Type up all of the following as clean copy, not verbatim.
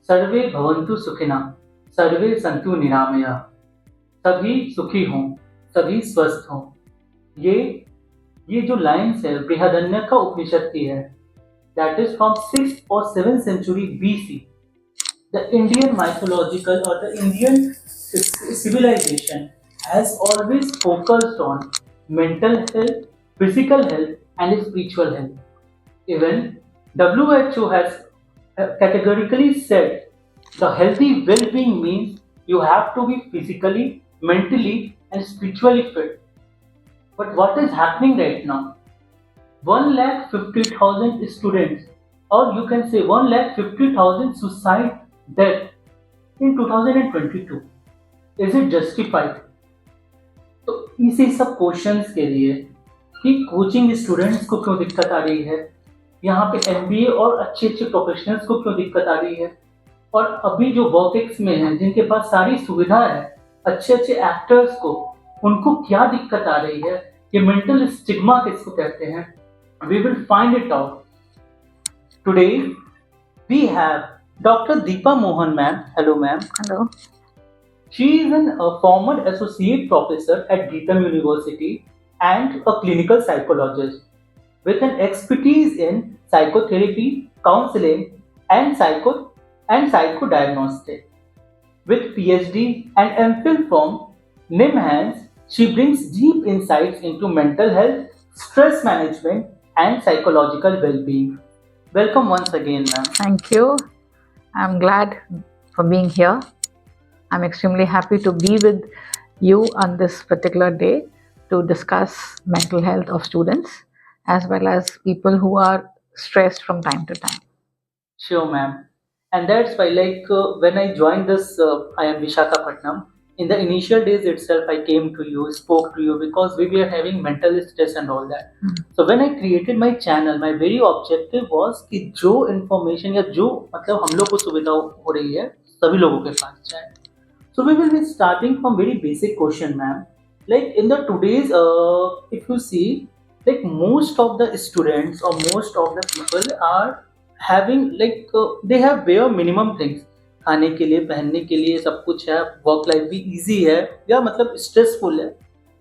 सर्वे भवन्तु सुखिनः, सर्वे सन्तु निरामयाः। सभी सुखी हों, सभी स्वस्थ हों। ये ये जो लाइन्स है बृहदारण्यक उपनिषद की है। That is from 6th or 7th century BC. The Indian mythological or the Indian civilization has always focused on mental health, physical health, and spiritual health. Even WHO has categorically said the healthy well-being means you have to be physically, mentally, and spiritually fit. But what is happening right now? 1,50,000 students, or you can say 1,50,000 suicide death in 2022. Is it justified? तो इसी सब questions के लिए कि coaching students को क्यों दिक्कत आ रही है, यहाँ पे MBA और अच्छे अच्छे प्रोफेशनल्स को क्यों दिक्कत आ रही है, और अभी जो वर्कएक्स में हैं जिनके पास सारी सुविधा है, अच्छे अच्छे एक्टर्स को, उनको क्या दिक्कत आ रही है, ये मेंटल स्टिग्मा किसको कहते हैं, we will find it out. Today we have Dr. Deepa Mohan ma'am. Hello ma'am. Hello. She is a former associate professor at Geetham University and a clinical psychologist with an expertise in psychotherapy, counseling, and psychodiagnostic. With PhD and MPhil from NIMHANS, she brings deep insights into mental health, stress management, and psychological well-being. Welcome once again, ma'am. Thank you. I'm glad for being here. I'm extremely happy to be with you on this particular day to discuss mental health of students as well as people who are stressed from time to time. Sure, ma'am. And that's why, when I joined this, I am Visakhapatnam. In the initial days itself, I came to you, spoke to you because we were having mental stress and all that. So when I created my channel, my very objective was कि जो information या जो मतलब हम लोग को सुविधा हो रही है सभी लोगों के पास जाए. So we will be starting from very basic question, ma'am. Like in the today's, if you see, like most of the students or most of the people are having they have bare minimum things. खाने के लिए, पहनने के लिए सब कुछ है, work life भी इजी है या मतलब स्ट्रेसफुल है,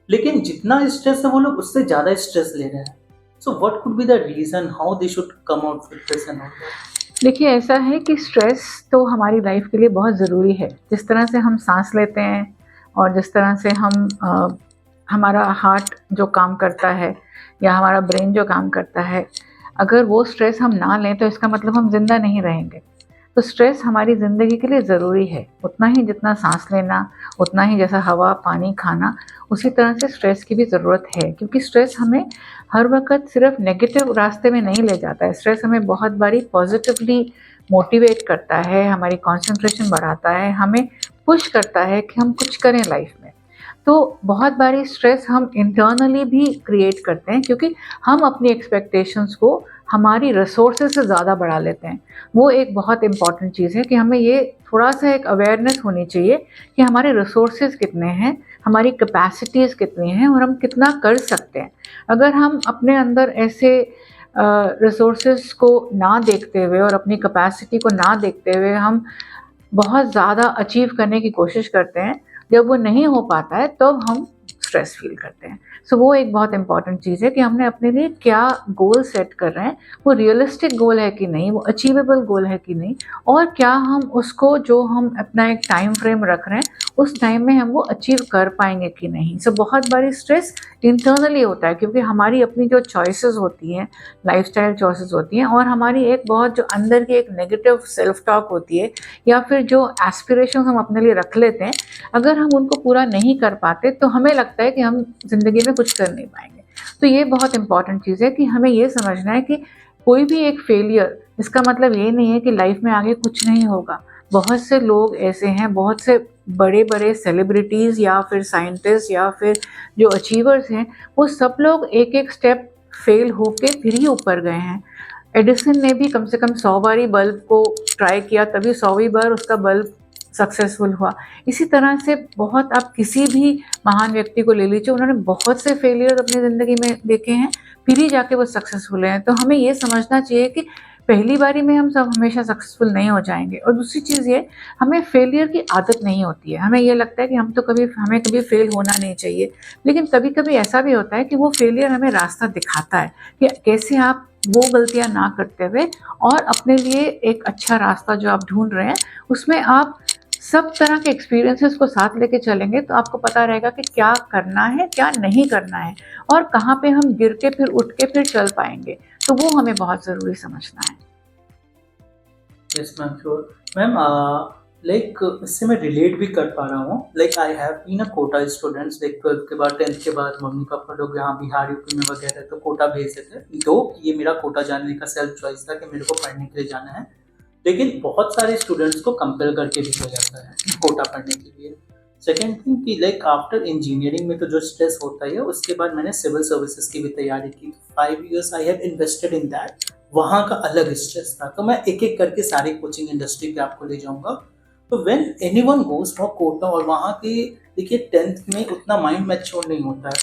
लेकिन जितना स्ट्रेस है वो लोग उससे ज़्यादा स्ट्रेस ले रहे हैं. So what could be the reason how they should come out with this and all that? देखिए, ऐसा है कि स्ट्रेस तो हमारी लाइफ के लिए बहुत ज़रूरी है. जिस तरह से हम सांस लेते हैं और जिस तरह से हम हमारा हार्ट जो काम करता है या हमारा ब्रेन जो काम करता है, अगर वो स्ट्रेस हम ना लें तो इसका मतलब हम जिंदा नहीं रहेंगे. तो स्ट्रेस हमारी ज़िंदगी के लिए ज़रूरी है, उतना ही जितना सांस लेना, उतना ही जैसा हवा, पानी, खाना, उसी तरह से स्ट्रेस की भी ज़रूरत है. क्योंकि स्ट्रेस हमें हर वक्त सिर्फ नेगेटिव रास्ते में नहीं ले जाता है. स्ट्रेस हमें बहुत बारी पॉजिटिवली मोटिवेट करता है, हमारी कंसंट्रेशन बढ़ाता है, हमें पुश करता है कि हम कुछ करें लाइफ में. तो बहुत बारी स्ट्रेस हम इंटरनली भी क्रिएट करते हैं क्योंकि हम अपनी एक्सपेक्टेशंस को हमारी रिसोर्सेज से ज़्यादा बढ़ा लेते हैं. वो एक बहुत इम्पॉर्टेंट चीज़ है कि हमें ये थोड़ा सा एक अवेयरनेस होनी चाहिए कि हमारे रिसोर्सेज कितने हैं, हमारी कैपेसिटीज़ कितनी हैं और हम कितना कर सकते हैं. अगर हम अपने अंदर ऐसे रिसोर्सेज को ना देखते हुए और अपनी कैपेसिटी को ना देखते हुए हम बहुत ज़्यादा अचीव करने की कोशिश करते हैं, जब वो नहीं हो पाता है तब हम स्ट्रेस फील करते हैं. सो वो एक बहुत इंपॉर्टेंट चीज़ है कि हमने अपने लिए क्या गोल सेट कर रहे हैं, वो रियलिस्टिक गोल है कि नहीं, वो अचीवेबल गोल है कि नहीं, और क्या हम उसको जो हम अपना एक टाइम फ्रेम रख रहे हैं उस टाइम में हम वो अचीव कर पाएंगे कि नहीं. सो बहुत बारी स्ट्रेस इंटरनली होता है क्योंकि हमारी अपनी जो चॉइसेस होती हैं, लाइफस्टाइल चॉइसेस होती हैं, और हमारी एक बहुत जो अंदर की एक नेगेटिव सेल्फ टॉक होती है या फिर जो एस्पिरेशन हम अपने लिए रख लेते हैं, अगर हम उनको पूरा नहीं कर पाते तो हमें लगता है कि हम ज़िंदगी में कुछ कर नहीं पाएंगे. तो ये बहुत इंपॉर्टेंट चीज़ है कि हमें ये समझना है कि कोई भी एक फेलियर इसका मतलब ये नहीं है कि लाइफ में आगे कुछ नहीं होगा. बहुत से लोग ऐसे हैं, बहुत से बड़े बड़े सेलिब्रिटीज़ या फिर साइंटिस्ट या फिर जो अचीवर्स हैं, वो सब लोग एक एक स्टेप फेल होके फिर ही ऊपर गए हैं. एडिसन ने भी कम से कम 100 बारी बल्ब को ट्राई किया, तभी 100वीं बार उसका बल्ब सक्सेसफुल हुआ. इसी तरह से बहुत, आप किसी भी महान व्यक्ति को ले लीजिए, उन्होंने बहुत से फेलियर अपनी ज़िंदगी में देखे हैं, फिर ही जाके वो सक्सेसफुल हैं. तो हमें ये समझना चाहिए कि पहली बारी में हम सब हमेशा सक्सेसफुल नहीं हो जाएंगे। और दूसरी चीज़ ये, हमें फेलियर की आदत नहीं होती है। हमें ये लगता है कि हमें कभी फेल होना नहीं चाहिए। लेकिन कभी कभी ऐसा भी होता है कि वो फेलियर हमें रास्ता दिखाता है कि कैसे आप वो गलतियां ना करते हुए और अपने लिए एक अच्छा रास्ता जो आप ढूंढ रहे हैं उसमें आप सब तरह के एक्सपीरियंसेस को साथ लेके चलेंगे तो आपको पता रहेगा कि क्या करना है, क्या नहीं करना है, और कहाँ पे हम गिर के फिर उठ के फिर चल पाएंगे। तो वो हमें बहुत ज़रूरी समझना है। Yes ma'am, sure ma'am. Like इससे मैं रिलेट भी कर पा रहा हूँ। Like I have been a Kota students, like 12th के बाद 10th के बाद मम्मी पापा लोग यहाँ बिहार यूपी में वगैरह तो कोटा भेजते थे। तो ये मेरा कोटा जाने का सेल्फ चॉइस था कि मेरे को पढ़ने के लिए जाना है, लेकिन बहुत सारे स्टूडेंट्स को कंपेल करके भेजा जाता है कोटा पढ़ने के लिए। सेकेंड थिंग कि लाइक आफ्टर इंजीनियरिंग में तो जो स्ट्रेस होता है, उसके बाद मैंने सिविल सर्विसेज की भी तैयारी की। 5 years I have invested in that. वहाँ का अलग स्ट्रेस था। तो मैं एक एक करके सारी कोचिंग इंडस्ट्री पे आपको ले जाऊंगा। तो when anyone goes for Kota, और वहाँ के देखिए 10th में उतना माइंड मैच्योर नहीं होता है।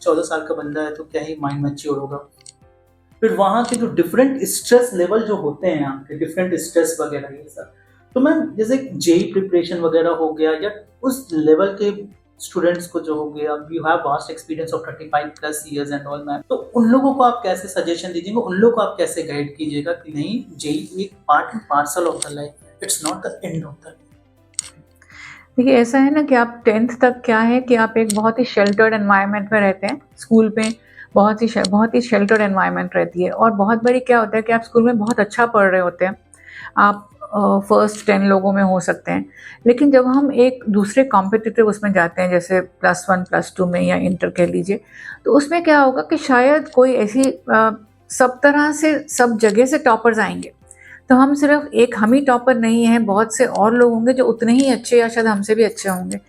14 साल का बंदा है तो क्या ही माइंड मैच्योर होगा। फिर वहाँ के जो डिफरेंट स्ट्रेस लेवल जो होते हैं आपके, डिफरेंट स्ट्रेस वगैरह ये सब, तो मैम जैसे जेई प्रिपरेशन वगैरह हो गया या उस लेवल के स्टूडेंट्स को जो हो गया, you have vast experience of 35+ years and all ma'am, तो उन लोगों को आप कैसे सजेशन दीजिएगा, उन लोगों को आप कैसे गाइड कीजिएगा कि नहीं, जेई एक part and parcel of the life, it's not the end of the. देखिए ऐसा है ना कि आप 10th तक क्या है कि आप एक बहुत ही शेल्टर्ड एनवायरनमेंट में रहते हैं। स्कूल में बहुत ही शेल्टर्ड एनवायरनमेंट रहती है, और बहुत बारी क्या होता है कि आप स्कूल में बहुत अच्छा पढ़ रहे होते हैं, आप फर्स्ट 10 लोगों में हो सकते हैं। लेकिन जब हम एक दूसरे कॉम्पिटिटिव उसमें जाते हैं, जैसे +1 +2 में या इंटर कह लीजिए, तो उसमें क्या होगा कि शायद कोई ऐसी सब तरह से सब जगह से टॉपर्स आएंगे, तो हम सिर्फ एक हम ही टॉपर नहीं हैं, बहुत से और लोग होंगे जो उतने ही अच्छे या शायद हमसे भी अच्छे होंगे।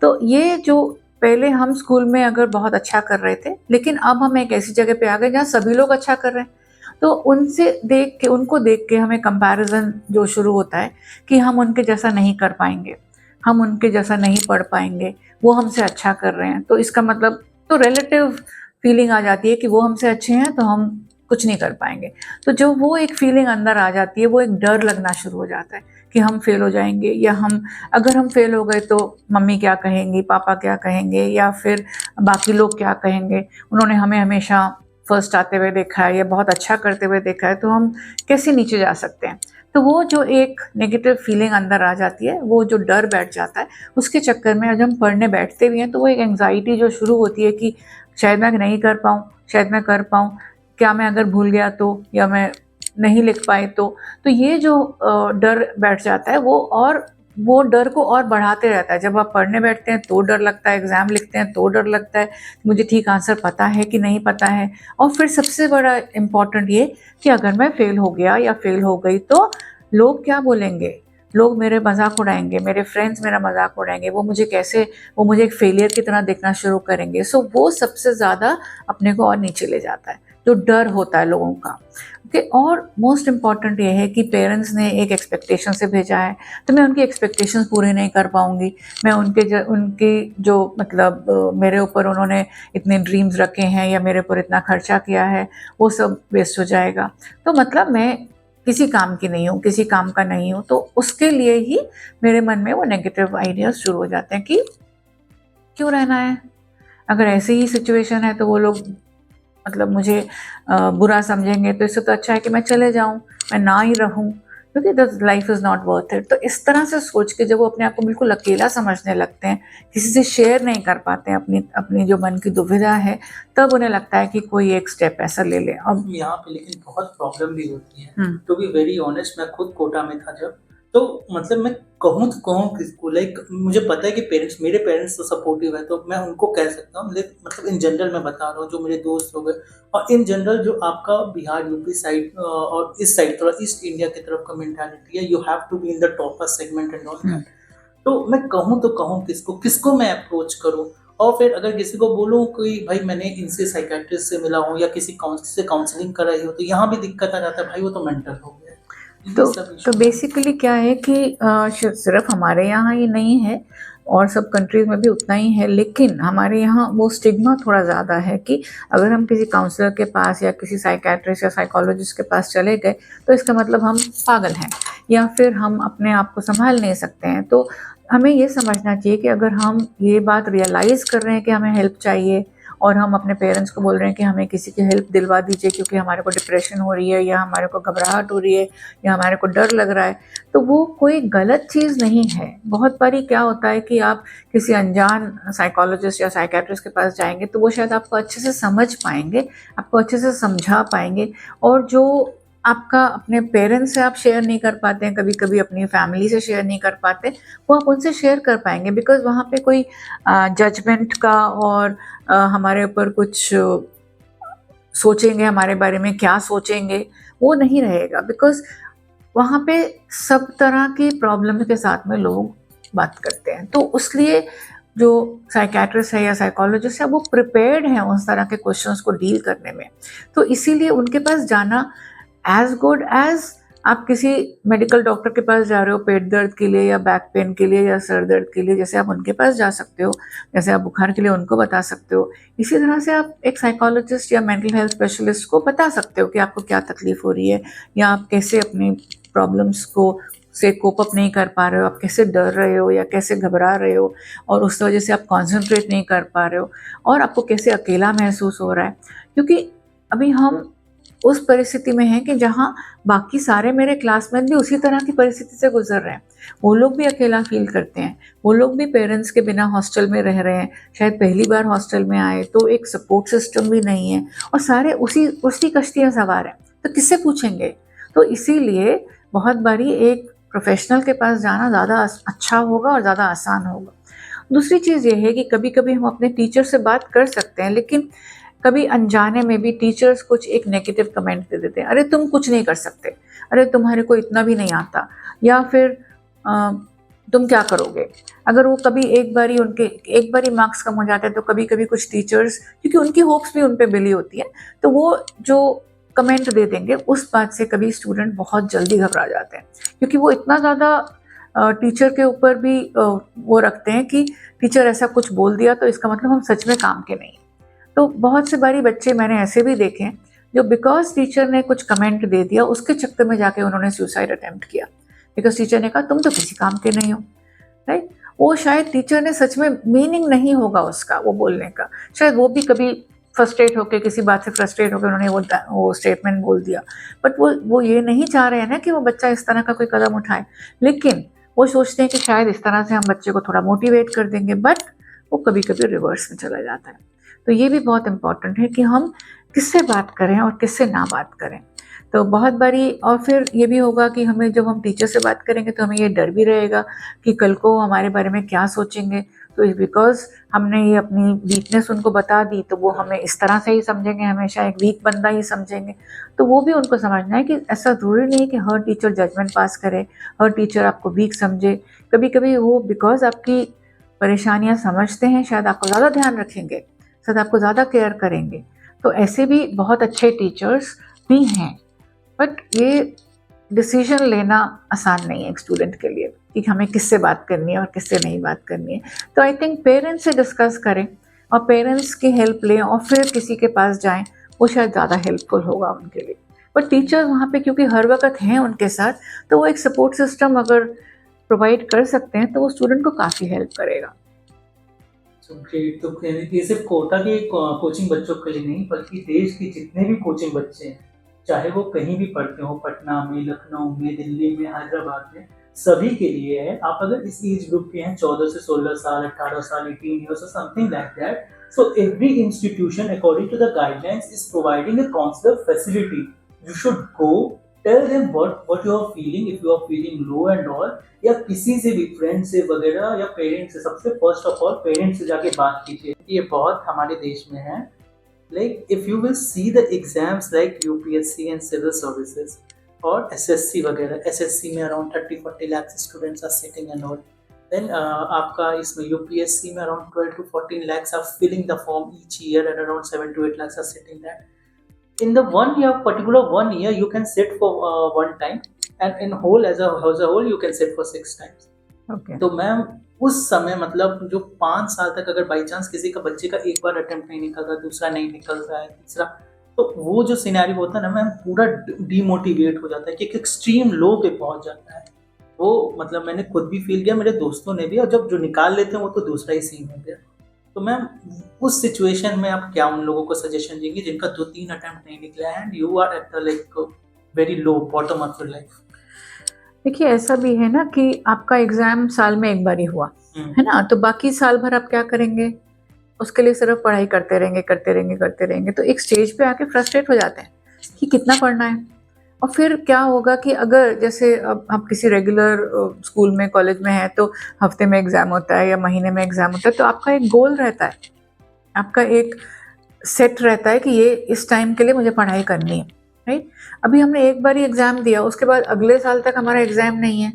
तो ये जो पहले हम स्कूल में अगर बहुत अच्छा कर रहे थे, लेकिन अब हम एक ऐसी जगह पे आ गए जहाँ सभी लोग अच्छा कर रहे हैं, तो उनको देख के हमें कंपैरिजन जो शुरू होता है कि हम उनके जैसा नहीं कर पाएंगे, हम उनके जैसा नहीं पढ़ पाएंगे, वो हमसे अच्छा कर रहे हैं, तो इसका मतलब तो रिलेटिव फीलिंग आ जाती है कि वो हमसे अच्छे हैं तो हम कुछ नहीं कर पाएंगे। तो जो वो एक फीलिंग अंदर आ जाती है, वो एक डर लगना शुरू हो जाता है कि हम फेल हो जाएंगे, या अगर हम फेल हो गए तो मम्मी क्या कहेंगी, पापा क्या कहेंगे, या फिर बाकी लोग क्या कहेंगे, उन्होंने हमें हमेशा फर्स्ट आते हुए देखा है या बहुत अच्छा करते हुए देखा है, तो हम कैसे नीचे जा सकते हैं। तो वो जो एक नेगेटिव फीलिंग अंदर आ जाती है, वो जो डर बैठ जाता है, उसके चक्कर में जब हम पढ़ने बैठते भी हैं तो वो एक एंग्जाइटी जो शुरू होती है कि शायद मैं नहीं कर पाऊँ, शायद मैं कर पाऊँ, क्या मैं अगर भूल गया तो, या मैं नहीं लिख पाई तो ये जो डर बैठ जाता है वो डर को और बढ़ाते रहता है। जब आप पढ़ने बैठते हैं तो डर लगता है, एग्ज़ाम लिखते हैं तो डर लगता है, मुझे ठीक आंसर पता है कि नहीं पता है, और फिर सबसे बड़ा इम्पॉर्टेंट ये कि अगर मैं फ़ेल हो गया या फ़ेल हो गई तो लोग क्या बोलेंगे, लोग मेरे मजाक उड़ाएंगे, मेरे फ्रेंड्स मेरा मजाक उड़ाएंगे, वो मुझे एक फेलियर की तरह देखना शुरू करेंगे। सो वो सबसे ज़्यादा अपने को और नीचे ले जाता है, जो डर होता है लोगों का। ओके, और मोस्ट इम्पॉर्टेंट ये है कि पेरेंट्स ने एक एक्सपेक्टेशन से भेजा है, तो मैं उनकी एक्सपेक्टेशंस पूरी नहीं कर पाऊंगी, मैं उनकी जो मतलब मेरे ऊपर उन्होंने इतने ड्रीम्स रखे हैं या मेरे ऊपर इतना खर्चा किया है, वो सब वेस्ट हो जाएगा, तो मतलब मैं किसी काम की नहीं हूँ, किसी काम का नहीं हूँ। तो उसके लिए ही मेरे मन में वो नेगेटिव आइडियाज शुरू हो जाते हैं कि क्यों रहना है, अगर ऐसी ही सिचुएशन है तो वो लोग मतलब मुझे बुरा समझेंगे, तो इससे तो अच्छा है कि मैं चले जाऊं, मैं ना ही रहूं, क्योंकि the life is not worth it. तो इस तरह से सोच के जब वो अपने आप को बिल्कुल अकेला समझने लगते हैं, किसी से शेयर नहीं कर पाते हैं अपनी जो मन की दुविधा है, तब उन्हें लगता है कि कोई एक स्टेप ऐसा ले ले। अब यहाँ पे लेकिन बहुत प्रॉब्लम भी होती है। टू बी वेरी ऑनेस्ट, मैं खुद कोटा में था जब, तो मतलब मैं कहूँ तो कहूँ किसको, लाइक मुझे पता है कि मेरे पेरेंट्स तो सपोर्टिव है, तो मैं उनको कह सकता हूँ, मतलब इन जनरल मैं बता रहा हूँ, जो मेरे दोस्त हो गए, और इन जनरल जो आपका बिहार यूपी साइड और इस साइड थोड़ा ईस्ट इंडिया की तरफ का मेंटालिटी है, you have to be in the topper segment and all that. तो मैं कहूँ तो कहूँ किसको मैं अप्रोच करूँ, और फिर अगर किसी को बोलूँ कि भाई मैंने इनसे साइकेट्रिस्ट से मिला हूँ या किसी से काउंसलिंग कराई हो, तो यहाँ भी दिक्कत आ जाता है, भाई वो तो मेंटल हो गया। तो बेसिकली क्या है कि सिर्फ हमारे यहाँ ही नहीं है, और सब कंट्रीज़ में भी उतना ही है, लेकिन हमारे यहाँ वो स्टिग्मा थोड़ा ज़्यादा है कि अगर हम किसी काउंसलर के पास या किसी साइकेट्रिस्ट या साइकोलॉजिस्ट के पास चले गए तो इसका मतलब हम पागल हैं या फिर हम अपने आप को संभाल नहीं सकते हैं। तो हमें ये समझना चाहिए कि अगर हम ये बात रियलाइज़ कर रहे हैं कि हमें हेल्प चाहिए और हम अपने पेरेंट्स को बोल रहे हैं कि हमें किसी की हेल्प दिलवा दीजिए क्योंकि हमारे को डिप्रेशन हो रही है या हमारे को घबराहट हो रही है या हमारे को डर लग रहा है, तो वो कोई गलत चीज़ नहीं है। बहुत बारी क्या होता है कि आप किसी अनजान साइकोलॉजिस्ट या साइकेट्रिस्ट के पास जाएंगे तो वो शायद आपको अच्छे से समझ पाएंगे, आपको अच्छे से समझा पाएंगे, और जो आपका अपने पेरेंट्स से आप शेयर नहीं कर पाते हैं, कभी कभी अपनी फैमिली से शेयर नहीं कर पाते, वो आप उनसे शेयर कर पाएंगे, बिकॉज वहाँ पे कोई जजमेंट का और हमारे ऊपर कुछ सोचेंगे, हमारे बारे में क्या सोचेंगे, वो नहीं रहेगा। बिकॉज वहाँ पे सब तरह की प्रॉब्लम के साथ में लोग बात करते हैं, तो उसलिए जो साइकेट्रिस्ट है या साइकोलॉजिस्ट है वो प्रिपेयर्ड हैं उस तरह के क्वेश्चंस को डील करने में। तो इसीलिए उनके पास जाना एज गुड एज आप किसी मेडिकल डॉक्टर के पास जा रहे हो पेट दर्द के लिए या बैक पेन के लिए या सर दर्द के लिए, जैसे आप उनके पास जा सकते हो, जैसे आप बुखार के लिए उनको बता सकते हो, इसी तरह से आप एक साइकोलॉजिस्ट या मेंटल हेल्थ स्पेशलिस्ट को बता सकते हो कि आपको क्या तकलीफ हो रही है या आप कैसे अपनी प्रॉब्लम्स को से कोप अप नहीं कर पा रहे हो, आप कैसे डर रहे हो या कैसे घबरा रहे हो और उस वजह से आप कॉन्सेंट्रेट नहीं कर पा रहे हो और आपको कैसे अकेला महसूस हो रहा है। क्योंकि अभी हम उस परिस्थिति में हैं कि जहाँ बाकी सारे मेरे क्लासमेट भी उसी तरह की परिस्थिति से गुजर रहे हैं, वो लोग भी अकेला फील करते हैं, वो लोग भी पेरेंट्स के बिना हॉस्टल में रह रहे हैं, शायद पहली बार हॉस्टल में आए तो एक सपोर्ट सिस्टम भी नहीं है और सारे उसी कश्ती में सवार हैं, तो किससे पूछेंगे। तो इसीलिए बहुत बारी एक प्रोफेशनल के पास जाना ज़्यादा अच्छा होगा और ज़्यादा आसान होगा। दूसरी चीज़ ये है कि कभी कभी हम अपने टीचर से बात कर सकते हैं, लेकिन कभी अनजाने में भी टीचर्स कुछ एक नेगेटिव कमेंट दे देते हैं, अरे तुम कुछ नहीं कर सकते, अरे तुम्हारे को इतना भी नहीं आता, या फिर तुम क्या करोगे। अगर वो कभी एक बारी मार्क्स कम हो जाते हैं तो कभी कभी कुछ टीचर्स, क्योंकि उनकी होप्स भी उन पे बिली होती है, तो वो जो कमेंट दे देंगे उस बात से कभी स्टूडेंट बहुत जल्दी घबरा जाते हैं, क्योंकि वो इतना ज़्यादा टीचर के ऊपर भी वो रखते हैं कि टीचर ऐसा कुछ बोल दिया तो इसका मतलब हम सच में काम के नहीं। तो बहुत से बारी बच्चे मैंने ऐसे भी देखे हैं जो बिकॉज टीचर ने कुछ कमेंट दे दिया उसके चक्कर में जाके उन्होंने सुसाइड अटेम्प्ट किया, बिकॉज टीचर ने कहा तुम तो किसी काम के नहीं हो, राइट। वो शायद टीचर ने सच में मीनिंग नहीं होगा उसका वो बोलने का, शायद वो भी कभी फ्रस्ट्रेट होकर किसी बात से फ्रस्ट्रेट होकर उन्होंने वो स्टेटमेंट बोल दिया, बट वो ये नहीं चाह रहे हैं ना कि वो बच्चा इस तरह का कोई कदम उठाए, लेकिन वो सोचते हैं कि शायद इस तरह से हम बच्चे को थोड़ा मोटिवेट कर देंगे, बट वो कभी कभी रिवर्स में चला जाता है। तो ये भी बहुत इम्पॉर्टेंट है कि हम किससे बात करें और किससे ना बात करें। तो बहुत बारी और फिर ये भी होगा कि हमें जब हम टीचर से बात करेंगे तो हमें ये डर भी रहेगा कि कल को हमारे बारे में क्या सोचेंगे, तो बिकॉज हमने ये अपनी वीकनेस उनको बता दी तो वो हमें इस तरह से ही समझेंगे, हमेशा एक वीक बंदा ही समझेंगे। तो वो भी उनको समझना है कि ऐसा ज़रूरी नहीं है कि हर टीचर जजमेंट पास करे, हर टीचर आपको वीक समझे। कभी कभी वो बिकॉज आपकी परेशानियाँ समझते हैं शायद आपको ज़्यादा ध्यान रखेंगे, शायद आपको ज़्यादा केयर करेंगे। तो ऐसे भी बहुत अच्छे टीचर्स भी हैं, बट ये डिसीजन लेना आसान नहीं है एक स्टूडेंट के लिए कि हमें किससे बात करनी है और किससे नहीं बात करनी है। तो आई थिंक पेरेंट्स से डिस्कस करें और पेरेंट्स की हेल्प लें और फिर किसी के पास जाएं, वो शायद ज़्यादा हेल्पफुल होगा उनके लिए। बट टीचर्स वहाँ पे क्योंकि हर वक्त हैं उनके साथ, तो वो एक सपोर्ट सिस्टम अगर प्रोवाइड कर सकते हैं तो वो स्टूडेंट को काफ़ी हेल्प करेगा। ग्रेट। तो ये सिर्फ कोटा के कोचिंग बच्चों के लिए नहीं बल्कि देश के जितने भी कोचिंग बच्चे हैं, चाहे वो कहीं भी पढ़ते हो, पटना में, लखनऊ में, दिल्ली में, हैदराबाद में, सभी के लिए है। आप अगर इस एज ग्रुप के हैं 14 से 16 साल, 18 साल, 18 years or something like that, so every institution according to the guidelines is providing a counselor facility. You should go, tell them what you are feeling, if you are feeling low and all, या किसी से भी friend से वगैरह या parents से, सबसे first of all parents से जाके बात कीजिए। ये बहुत हमारे देश में है। Like if you will see the exams like UPSC and civil services और SSC वगैरह, SSC में around 30-40 lakh students are sitting and all, then आपका इसमें UPSC में around 12 to 14 lakhs are filling the form each year and around 7 to 8 lakhs are sitting there. In the 1 year, particular 1 year, you can sit for one time, and in whole as a whole you can sit for 6 times. Okay. तो ma'am उस समय मतलब जो 5 साल तक अगर by chance किसी का बच्चे का एक बार अटेम्प्ट नहीं निकल रहा, दूसरा नहीं निकल रहा है, तीसरा, तो वो जो सिनेरियो होता है ना मैम, पूरा डिमोटिवेट हो जाता है कि एक एक्सट्रीम लो पे पहुंच जाता है। वो मतलब मैंने खुद भी फील किया, मेरे दोस्तों ने भी, और जब जो निकाल लेते हैं वो तो दूसरा ही सीन हो गया। तो मैम उस सिचुएशन में आप क्या उन लोगों को सजेशन देंगे जिनका 2-3 अटेम्प्ट नहीं निकला है and you are at the like very low bottom of your life? देखिए ऐसा भी है ना कि आपका एग्जाम साल में एक बार ही हुआ है ना, तो बाकी साल भर आप क्या करेंगे? उसके लिए सिर्फ पढ़ाई करते रहेंगे करते रहेंगे करते रहेंगे, तो एक स्टेज पे आके फ्रस्ट्रेट हो जाते हैं कि कितना पढ़ना है। और फिर क्या होगा कि अगर जैसे अब आप किसी रेगुलर स्कूल में कॉलेज में हैं तो हफ्ते में एग्ज़ाम होता है या महीने में एग्ज़ाम होता है, तो आपका एक गोल रहता है, आपका एक सेट रहता है कि ये इस टाइम के लिए मुझे पढ़ाई करनी है, राइट? अभी हमने एक बार ही एग्ज़ाम दिया, उसके बाद अगले साल तक हमारा एग्ज़ाम नहीं है,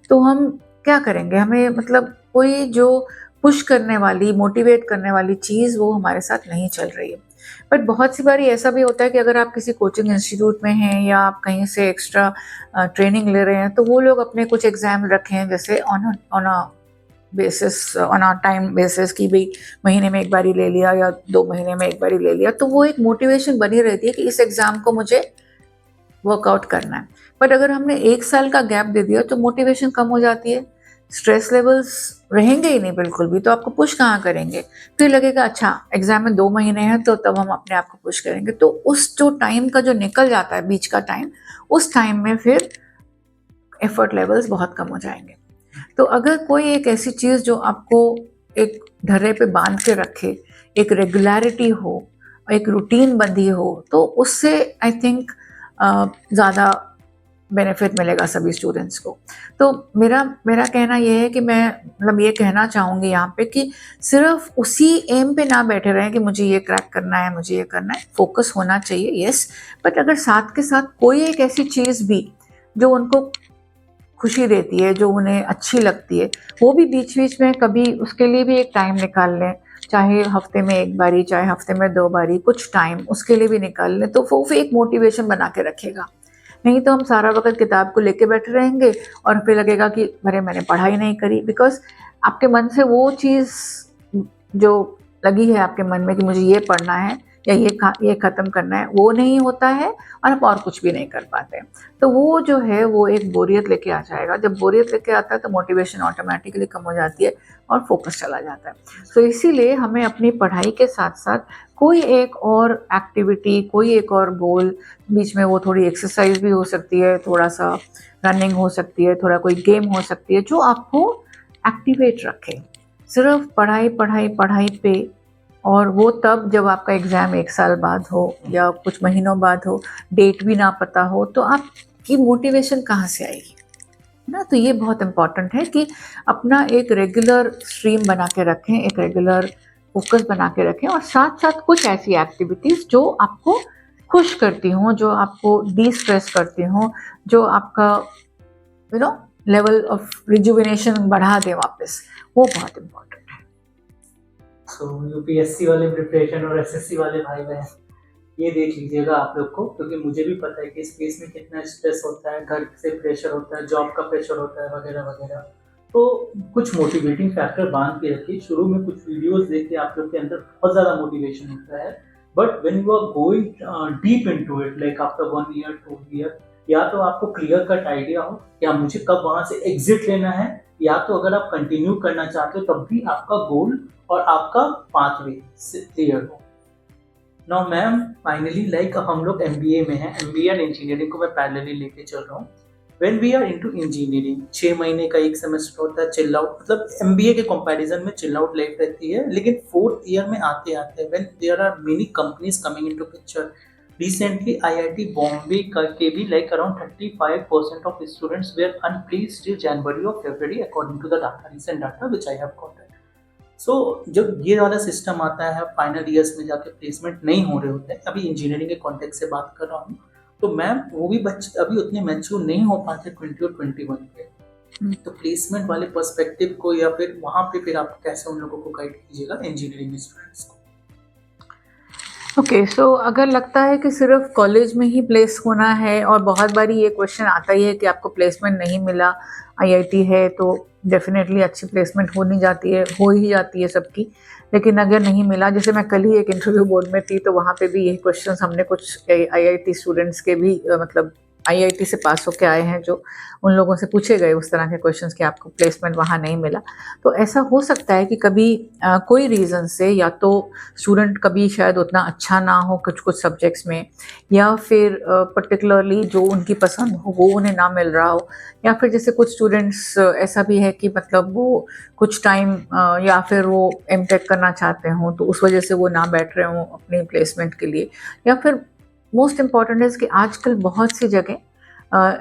तो हम क्या करेंगे? हमें मतलब कोई जो पुश करने वाली, मोटिवेट करने वाली चीज़ वो हमारे साथ नहीं चल रही है। बट बहुत सी बारी ऐसा भी होता है कि अगर आप किसी कोचिंग इंस्टीट्यूट में हैं या आप कहीं से एक्स्ट्रा ट्रेनिंग ले रहे हैं, तो वो लोग अपने कुछ एग्ज़ाम रखे हैं जैसे on a basis, on a time basis कि भाई महीने में एक बारी ले लिया या 2 महीने में एक बारी ले लिया, तो वो एक मोटिवेशन बनी रहती है कि इस एग्ज़ाम को मुझे वर्कआउट करना है। बट अगर हमने 1 साल का गैप दे दिया तो मोटिवेशन कम हो जाती है, स्ट्रेस लेवल्स रहेंगे ही नहीं बिल्कुल भी, तो आपको पुश कहाँ करेंगे? फिर लगेगा अच्छा एग्ज़ाम में 2 महीने हैं तो तब हम अपने आप को पुश करेंगे। तो उस जो टाइम का जो निकल जाता है बीच का टाइम, उस टाइम में फिर एफर्ट लेवल्स बहुत कम हो जाएँगे। तो अगर कोई एक ऐसी चीज़ जो आपको एक ढर्रे पे बांध के रखे, एक रेगुलैरिटी हो, एक रूटीन बंधी हो, तो उससे आई थिंक ज़्यादा बेनिफिट मिलेगा सभी स्टूडेंट्स को। तो मेरा मेरा कहना ये है कि मैं मतलब ये कहना चाहूँगी यहाँ पे कि सिर्फ उसी एम पे ना बैठे रहें कि मुझे ये क्रैक करना है, मुझे ये करना है। फोकस होना चाहिए यस, बट अगर साथ के साथ कोई एक ऐसी चीज़ भी जो उनको खुशी देती है, जो उन्हें अच्छी लगती है, वो भी बीच-बीच में कभी उसके लिए भी एक टाइम निकाल लें, चाहे हफ्ते में 1 बारी, चाहे हफ्ते में 2 बारी, कुछ टाइम उसके लिए भी निकाल लें, तो वो फिर एक मोटिवेशन बना के रखेगा। नहीं तो हम सारा वक़्त किताब को लेके बैठे रहेंगे और फिर लगेगा कि अरे! मैंने पढ़ाई नहीं करी, बिकॉज़ आपके मन से वो चीज़ जो लगी है आपके मन में कि मुझे ये पढ़ना है या ये ख़त्म करना है, वो नहीं होता है और आप और कुछ भी नहीं कर पाते। तो वो जो है वो एक बोरियत लेके आ जाएगा। जब बोरियत लेके आता है तो मोटिवेशन ऑटोमैटिकली कम हो जाती है और फोकस चला जाता है। तो इसीलिए हमें अपनी पढ़ाई के साथ-साथ कोई एक और एक्टिविटी, कोई एक और गोल, बीच में वो थोड़ी एक्सरसाइज़ भी हो सकती है, थोड़ा-सा रनिंग हो सकती है, थोड़ा कोई गेम हो सकती है, जो आपको एक्टिवेट रखे। सिर्फ़ पढ़ाई, पढ़ाई, पढ़ाई पे, और वो तब जब आपका एग्ज़ाम 1 साल बाद हो या कुछ महीनों बाद हो, डेट भी ना पता हो, तो आपकी मोटिवेशन कहाँ से आएगी? है ना? तो ये बहुत इम्पोर्टेंट है कि अपना एक रेगुलर स्ट्रीम बना के रखें, एक रेगुलर फ़ोकस बना के रखें और साथ-साथ कुछ ऐसी एक्टिविटीज़ जो आपको खुश करती हों, जो आपको डिस्ट्रेस करती हों, जो आपका you know level of rejuvenation बढ़ा दें वापस, वो बहुत इम्पोर्टेंट है। सो यूपीएससी वाले प्रिपरेशन और एसएससी वाले भाई बहन, ये देख लीजिएगा आप लोग को, क्योंकि मुझे भी पता है कि इस केस में कितना स्ट्रेस होता है, घर से प्रेशर होता है, जॉब का प्रेशर होता है, वगैरह वगैरह। तो कुछ मोटिवेटिंग फैक्टर बांध के रखिए, शुरू में कुछ वीडियोस देख के आप लोग के अंदर बहुत ज़्यादा मोटिवेशन होता है, but when you are going deep into it, like after 1 year 2 year, या तो आपको क्लियर कट आइडिया हो या मुझे कब वहां से एग्जिट लेना है, या तो अगर आप कंटिन्यू करना चाहते हो तब भी आपका गोल और आपका पाथवे क्लियर हो। नाउ मैम फाइनली लाइक हम लोग एमबीए में हैं, एमबीए एंड इंजीनियरिंग को मैं पैरेलली लेके चल रहा हूँ। When we are into engineering 6 महीने का एक सेमेस्टर होता है चिल आउट, मतलब एमबीए के कंपैरिजन में चिल आउट लाइफ रहती है, लेकिन 4th ईयर में आते आते when there are many companies coming into picture, recently IIT Bombay के भी like around 35% of students were unplaced till जनवरी और फरवरी according to the data, recent data which I have got. So जब ये वाला सिस्टम आता है, फाइनल ईयर्स में जाके प्लेसमेंट नहीं हो रहे होते हैं, अभी इंजीनियरिंग के कॉन्टेक्स्ट से बात कर रहा हूँ, तो मैम वो भी बच्चे अभी उतने मैच्योर नहीं हो पाते 20 और 21 पे। तो प्लेसमेंट वाले पर्सपेक्टिव को या फिर वहाँ पे फिर आप कैसे उन लोगों को गाइड कीजिएगा इंजीनियरिंग स्टूडेंट्स को? ओके, सो अगर लगता है कि सिर्फ कॉलेज में ही प्लेस होना है, और बहुत बारी ये क्वेश्चन आता ही है कि आपको प्लेसमेंट नहीं मिला, आईआईटी है तो डेफिनेटली अच्छी प्लेसमेंट हो ही जाती है सबकी। लेकिन अगर नहीं मिला, जैसे मैं कल ही एक इंटरव्यू बोर्ड में थी तो वहाँ पे भी यही क्वेश्चंस हमने कुछ आईआईटी स्टूडेंट्स के भी मतलब आईआईटी से पास होके आए हैं, जो उन लोगों से पूछे गए उस तरह के क्वेश्चंस कि आपको प्लेसमेंट वहाँ नहीं मिला। तो ऐसा हो सकता है कि कभी कोई रीज़न से, या तो स्टूडेंट कभी शायद उतना अच्छा ना हो कुछ कुछ सब्जेक्ट्स में, या फिर पर्टिकुलरली जो उनकी पसंद हो वो उन्हें ना मिल रहा हो, या फिर जैसे कुछ स्टूडेंट्स ऐसा भी है कि मतलब वो कुछ टाइम या फिर वो एमटेक करना चाहते हों तो उस वजह से वो ना बैठ रहे हों अपनी प्लेसमेंट के लिए। या फिर मोस्ट इम्पॉर्टेंट है कि आजकल बहुत सी जगह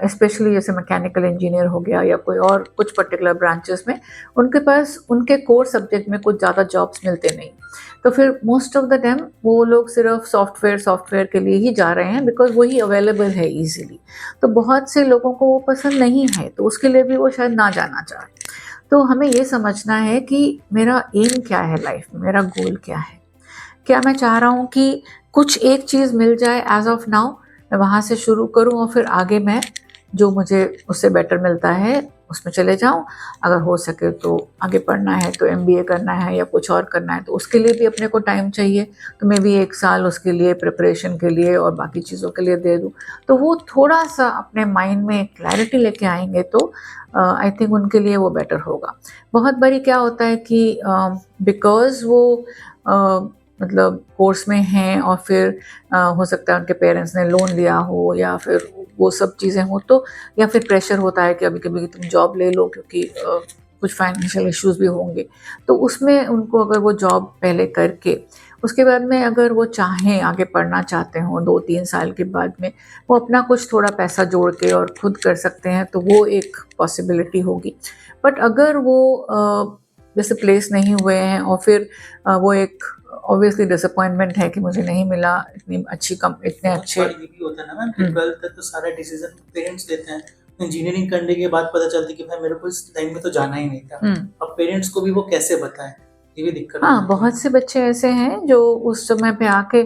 स्पेशली जैसे मैकेनिकल इंजीनियर हो गया या कोई और कुछ पर्टिकुलर ब्रांचेस में, उनके पास उनके कोर सब्जेक्ट में कुछ ज़्यादा जॉब्स मिलते नहीं। तो फिर मोस्ट ऑफ द टाइम वो लोग सिर्फ सॉफ्टवेयर के लिए ही जा रहे हैं, बिकॉज वही अवेलेबल है ईजिली। तो बहुत से लोगों को वो पसंद नहीं है, तो उसके लिए भी वो शायद ना जाना चाहे। तो हमें ये समझना है कि मेरा एम क्या है लाइफ में, मेरा गोल क्या है। क्या मैं चाह रहा हूँ कि कुछ एक चीज़ मिल जाए एज ऑफ नाउ, मैं वहाँ से शुरू करूँ और फिर आगे मैं जो मुझे उससे बेटर मिलता है उसमें चले जाऊँ। अगर हो सके तो आगे पढ़ना है तो एमबीए करना है या कुछ और करना है, तो उसके लिए भी अपने को टाइम चाहिए। तो मैं भी 1 साल उसके लिए प्रिपरेशन के लिए और बाकी चीज़ों के लिए दे दूँ। तो वो थोड़ा सा अपने माइंड में क्लैरिटी लेके आएंगे तो आई थिंक उनके लिए वो बेटर होगा। बहुत बारी क्या होता है कि बिकॉज़ वो मतलब कोर्स में हैं और फिर हो सकता है उनके पेरेंट्स ने लोन लिया हो या फिर वो सब चीज़ें हो, तो या फिर प्रेशर होता है कि अभी-कभी तुम जॉब ले लो क्योंकि कुछ फाइनेंशियल इश्यूज भी होंगे। तो उसमें उनको अगर वो जॉब पहले करके उसके बाद में अगर वो चाहें आगे पढ़ना चाहते हों 2-3 साल के बाद में, वो अपना कुछ थोड़ा पैसा जोड़ के और खुद कर सकते हैं, तो वो एक पॉसिबिलिटी होगी। बट अगर वो जैसे प्लेस नहीं हुए हैं और फिर वो एक ऑब्वियसली डिसअपॉइंटमेंट है कि मुझे नहीं मिला इतनी अच्छी इतने अच्छे। ये भी होता है ना मैम कि 12th तक तो सारा डिसीजन पेरेंट्स लेते हैं। इंजीनियरिंग करने के बाद पता चलती है कि भाई मेरे को इस लाइन में तो जाना ही नहीं था। अब पेरेंट्स को भी वो कैसे बताएं, ये भी दिक्कत हाँ, होती है। बहुत से बच्चे ऐसे हैं जो उस समय पे आके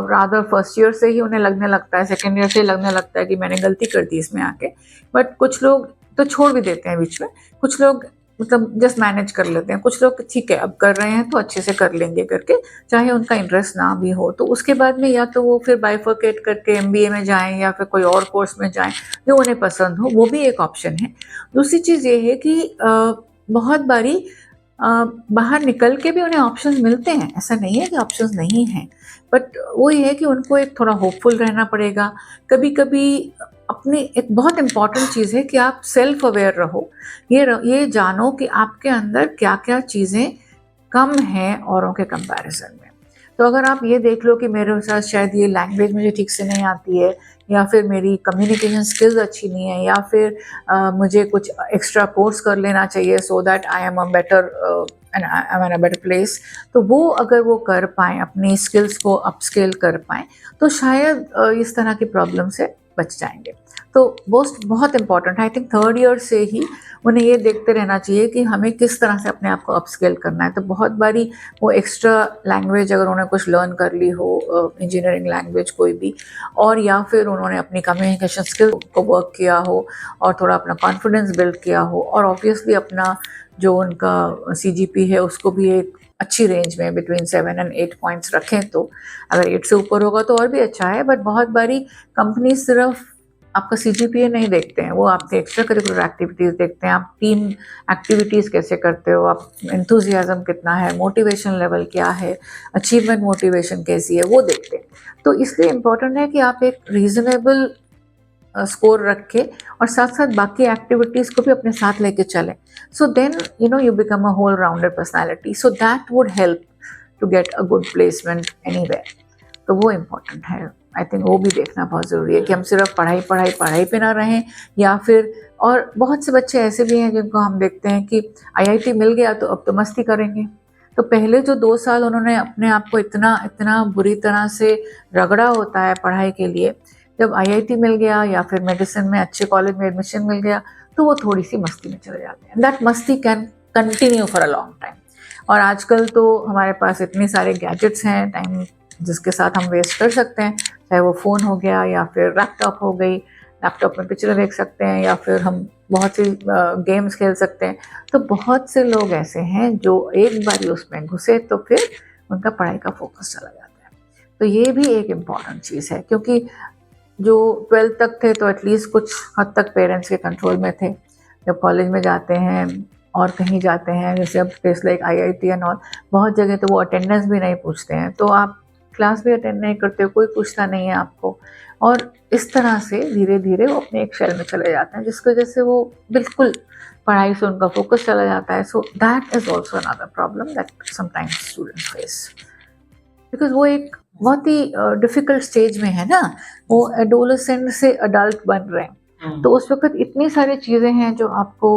रादर फर्स्ट ईयर से ही उन्हें लगने लगता है, सेकेंड ईयर से लगने लगता है कि मैंने गलती कर दी इसमें आके। बट कुछ लोग तो छोड़ भी देते हैं बीच में, कुछ लोग मतलब जस्ट मैनेज कर लेते हैं, कुछ लोग ठीक है अब कर रहे हैं तो अच्छे से कर लेंगे करके, चाहे उनका इंटरेस्ट ना भी हो। तो उसके बाद में या तो वो फिर बाइफर्केट करके एमबीए में जाएं या फिर कोई और कोर्स में जाएं जो उन्हें पसंद हो, वो भी एक ऑप्शन है। दूसरी चीज़ ये है कि बहुत बारी बाहर निकल के भी उन्हें ऑप्शंस मिलते हैं, ऐसा नहीं है कि ऑप्शंस नहीं हैं, बट वो ये है कि उनको एक थोड़ा होपफुल रहना पड़ेगा। कभी कभी अपनी एक बहुत इम्पॉर्टेंट चीज़ है कि आप सेल्फ अवेयर रहो, ये जानो कि आपके अंदर क्या क्या चीज़ें कम हैं औरों के कंपैरिजन में। तो अगर आप ये देख लो कि मेरे साथ शायद ये लैंग्वेज मुझे ठीक से नहीं आती है, या फिर मेरी कम्युनिकेशन स्किल्स अच्छी नहीं है, या फिर मुझे कुछ एक्स्ट्रा कोर्स कर लेना चाहिए so that I am a better I am in a better place, तो वो अगर वो कर पाएँ, अपनी स्किल्स को अपस्केल कर पाएँ, तो शायद इस तरह की प्रॉब्लम से बच जाएंगे। तो बहुत इंपॉर्टेंट है, आई थिंक 3rd ईयर से ही उन्हें ये देखते रहना चाहिए कि हमें किस तरह से अपने आप को अपस्केल करना है। तो बहुत बारी वो एक्स्ट्रा लैंग्वेज अगर उन्होंने कुछ लर्न कर ली हो, इंजीनियरिंग लैंग्वेज कोई भी, और या फिर उन्होंने अपनी कम्युनिकेशन स्किल को वर्क किया हो और थोड़ा अपना कॉन्फिडेंस बिल्ड किया हो, और ऑब्वियसली अपना जो उनका सीजीपी है उसको भी एक अच्छी रेंज में बिटवीन 7 और 8 पॉइंट्स रखें, तो अगर 8 से ऊपर होगा तो और भी अच्छा है। बट बहुत बारी कंपनी सिर्फ आपका सीजीपीए नहीं देखते हैं, वो आपके एक्स्ट्रा करिकुलर एक्टिविटीज़ देखते हैं, आप टीम एक्टिविटीज़ कैसे करते हो, आप एंथुजियाज्म कितना है, मोटिवेशन लेवल क्या है, अचीवमेंट मोटिवेशन कैसी है, वो देखते हैं। तो इसलिए इम्पॉर्टेंट है कि आप एक रीज़नेबल स्कोर रखें और साथ साथ बाकी एक्टिविटीज़ को भी अपने साथ लेके चलें। So then you become a whole rounded personality, so that would help to get a good placement anywhere. तो वो इम्पोर्टेंट है, आई थिंक वो भी देखना बहुत ज़रूरी है कि हम सिर्फ पढ़ाई पे ना रहें, या फिर और बहुत से बच्चे ऐसे भी हैं जिनको हम देखते हैं कि आईआईटी मिल गया तो अब तो मस्ती करेंगे। तो पहले जो 2 साल उन्होंने अपने आप को इतना बुरी तरह से रगड़ा होता है पढ़ाई के लिए, जब आईआईटी मिल गया या फिर मेडिसिन में अच्छे कॉलेज में एडमिशन मिल गया तो वो थोड़ी सी मस्ती में चले जाते हैं। दैट मस्ती can continue for a long time. और आजकल तो हमारे पास इतने सारे गैजेट्स हैं, टाइम जिसके साथ हम वेस्ट कर सकते हैं, चाहे वो फ़ोन हो गया या फिर लैपटॉप हो गई, लैपटॉप में पिक्चर देख सकते हैं या फिर हम बहुत सी गेम्स खेल सकते हैं। तो बहुत से लोग ऐसे हैं जो एक बार उसमें घुसे तो फिर उनका पढ़ाई का फोकस चला जाता है। तो ये भी एक इम्पॉर्टेंट चीज़ है, क्योंकि जो 12th तक थे तो एटलीस्ट कुछ हद तक पेरेंट्स के कंट्रोल में थे। जब कॉलेज में जाते हैं और कहीं जाते हैं, जैसे अब place like IIT and all, बहुत जगह तो वो अटेंडेंस भी नहीं पूछते हैं, तो आप क्लास भी अटेंड नहीं करते हो, कोई पूछता नहीं है आपको। और इस तरह से धीरे धीरे वो अपने एक शेल में चले जाते हैं, जिसकी वजह से वो बिल्कुल पढ़ाई से उनका फोकस चला जाता है। सो that is also another problem that sometimes students face, because वो एक बहुत ही डिफ़िकल्ट स्टेज में है ना, वो एडोलेसेंट से अडल्ट बन रहे हैं। तो उस वक्त इतनी सारी चीज़ें हैं जो आपको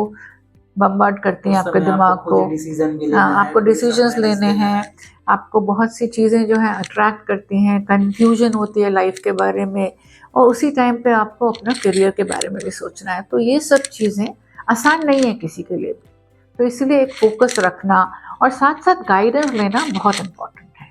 बम्बार्ड करती हैं आपके दिमाग को। हाँ, आपको डिसीजंस लेने हैं, आपको बहुत सी चीज़ें जो हैं अट्रैक्ट करती हैं, कन्फ्यूजन होती है लाइफ के बारे में, और उसी टाइम पे आपको अपना करियर के बारे में भी सोचना है। तो ये सब चीज़ें आसान नहीं है किसी के लिए भी। तो इसीलिए एक फोकस रखना और साथ साथ गाइडेंस लेना बहुत इम्पोर्टेंट है।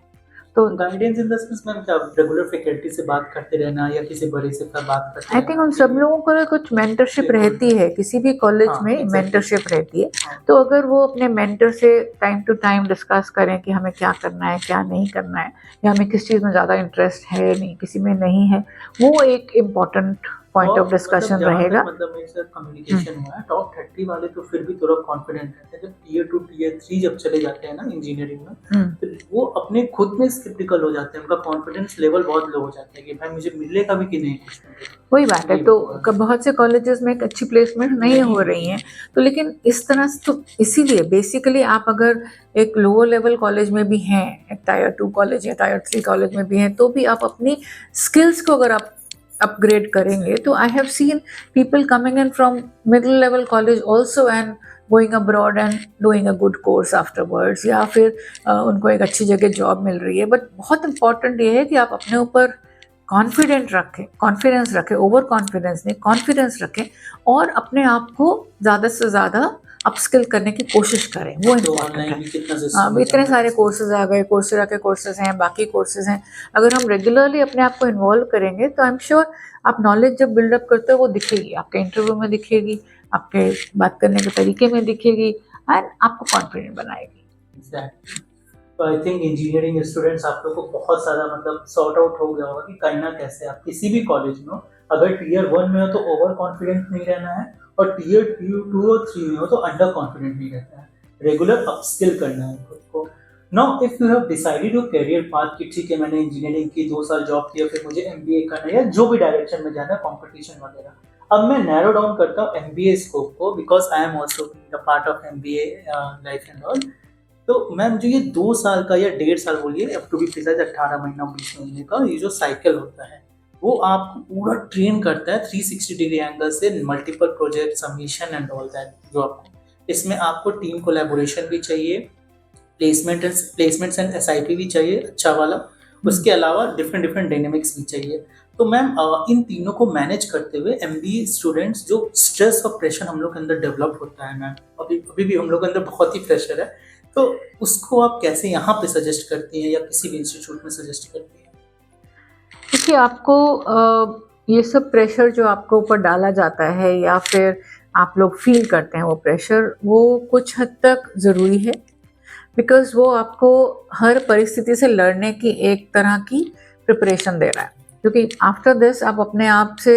तो guidance in the sense ma'am क्या रेगुलर फैकल्टी से बात करते रहना या किसी बड़े से बात करते आई थिंक उन सब लोगों को कुछ मेंटरशिप रहती है, किसी भी कॉलेज में मेंटरशिप रहती है। तो अगर वो अपने मेंटर से टाइम टू टाइम डिस्कस करें कि हमें क्या करना है, क्या नहीं करना है, या हमें किस चीज़ में ज़्यादा इंटरेस्ट है, नहीं किसी में नहीं है, वो एक इम्पॉर्टेंट पॉइंट ऑफ डिस्कशन रहेगा। मतलब मेरे साथ कम्युनिकेशन हुआ है, टॉप 30 वाले तो फिर भी थोड़ा कॉन्फिडेंट रहते हैं। जब टियर 2 टियर 3 जब चले जाते हैं ना इंजीनियरिंग में, तो वो अपने खुद में स्केप्टिकल हो जाते हैं, उनका कॉन्फिडेंस लेवल बहुत लो हो जाता है कि भाई मुझे मिलेगा भी कि नहीं कुछ मिलेगा। वही बात है। तो बहुत से कॉलेजेस में एक अच्छी प्लेसमेंट नहीं हो रही हैं, तो लेकिन इस तरह से, तो इसीलिए बेसिकली आप अगर एक लोअर लेवल कॉलेज में भी हैं, एक टायर 2 कॉलेज या टायर 3 कॉलेज में भी हैं, तो भी आप अपनी स्किल्स को अगर आप अपग्रेड करेंगे, तो I have seen people coming in from middle level college also and going abroad and doing a good course afterwards, या फिर उनको एक अच्छी जगह जॉब मिल रही है। बट बहुत इंपॉर्टेंट ये है कि आप अपने ऊपर कॉन्फिडेंस रखें, ओवर कॉन्फिडेंस नहीं, कॉन्फिडेंस रखें, और अपने आप को ज़्यादा से ज़्यादा अपस्किल करने की कोशिश करें। वो इम्पोर्टेंट है। अब इतने सारे कोर्सेज आ गए, कोर्सेरा के कोर्सेज हैं, बाकी कोर्सेज हैं। अगर हम रेगुलरली अपने आप को इन्वॉल्व करेंगे तो आई एम श्योर आप नॉलेज जब बिल्डअप करते हो वो दिखेगी, आपके इंटरव्यू में दिखेगी, आपके बात करने के तरीके में दिखेगी, एंड आपको कॉन्फिडेंट बनाएगी। तो आई थिंक इंजीनियरिंग स्टूडेंट्स आप लोग को बहुत सारा मतलब सॉर्ट आउट हो गया होगा कि करना कैसे। आप किसी भी कॉलेज में हो, अगर टियर 1 में हो तो ओवर कॉन्फिडेंट नहीं रहना है, और टियर 2 और 3 में हो तो अंडर कॉन्फिडेंट नहीं रहना है। रेगुलर अपस्किल करना है खुद को। Now if you have decided your career path कि ठीक है मैंने इंजीनियरिंग की 2 साल जॉब किया, फिर मुझे MBA करना है या जो भी डायरेक्शन में जाना है, कॉम्पिटिशन वगैरह, अब मैं नैरो डाउन करता हूँ MBA स्कोप को, because I am also the part of MBA life and all. तो मैम जो ये 2 साल का या 1.5 साल बोलिए, अब टू बी प्रिसाइज 18 महीना 20 महीने का ये जो साइकिल होता है, वो आपको पूरा ट्रेन करता है 360 डिग्री एंगल से, multiple project, submission and all that. जो आपको इसमें आपको टीम कोलैबोरेशन भी चाहिए, प्लेसमेंट्स एंड SIP भी चाहिए अच्छा वाला, उसके अलावा डिफरेंट डायनेमिक्स भी चाहिए। तो मैम इन तीनों को मैनेज करते हुए MBA स्टूडेंट्स जो स्ट्रेस और प्रेशर हम लोग के अंदर डेवलप होता है मैम, अभी भी हम लोग के अंदर बहुत ही प्रेशर है, तो उसको आप कैसे यहाँ पे सजेस्ट करती हैं या किसी भी इंस्टीट्यूट में सजेस्ट करती हैं? देखिए, आपको ये सब प्रेशर जो आपको ऊपर डाला जाता है या फिर आप लोग फील करते हैं वो प्रेशर, वो कुछ हद तक ज़रूरी है, बिकॉज़ वो आपको हर परिस्थिति से लड़ने की एक तरह की प्रिपरेशन दे रहा है। क्योंकि आफ्टर दिस आप अपने आप से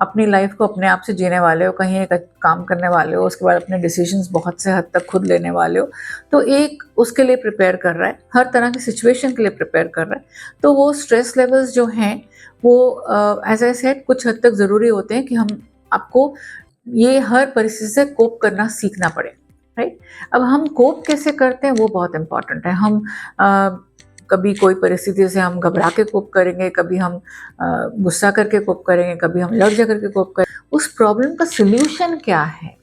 अपनी लाइफ को अपने आप से जीने वाले हो, कहीं एक काम करने वाले हो, उसके बाद अपने डिसीजंस बहुत से हद तक खुद लेने वाले हो, तो एक उसके लिए प्रिपेयर कर रहा है, हर तरह की सिचुएशन के लिए प्रिपेयर कर रहा है। तो वो स्ट्रेस लेवल्स जो हैं वो एज आई सेड कुछ हद तक ज़रूरी होते हैं कि हम आपको ये हर परिस्थिति से कोप करना सीखना पड़े, राइट। अब हम कोप कैसे करते हैं वो बहुत इम्पॉर्टेंट है। हम कभी कोई परिस्थिति से हम घबरा के कोप करेंगे, कभी हम गुस्सा करके कोप करेंगे, कभी हम लड़ जा करके कोप करेंगे। उस प्रॉब्लम का सल्यूशन क्या है?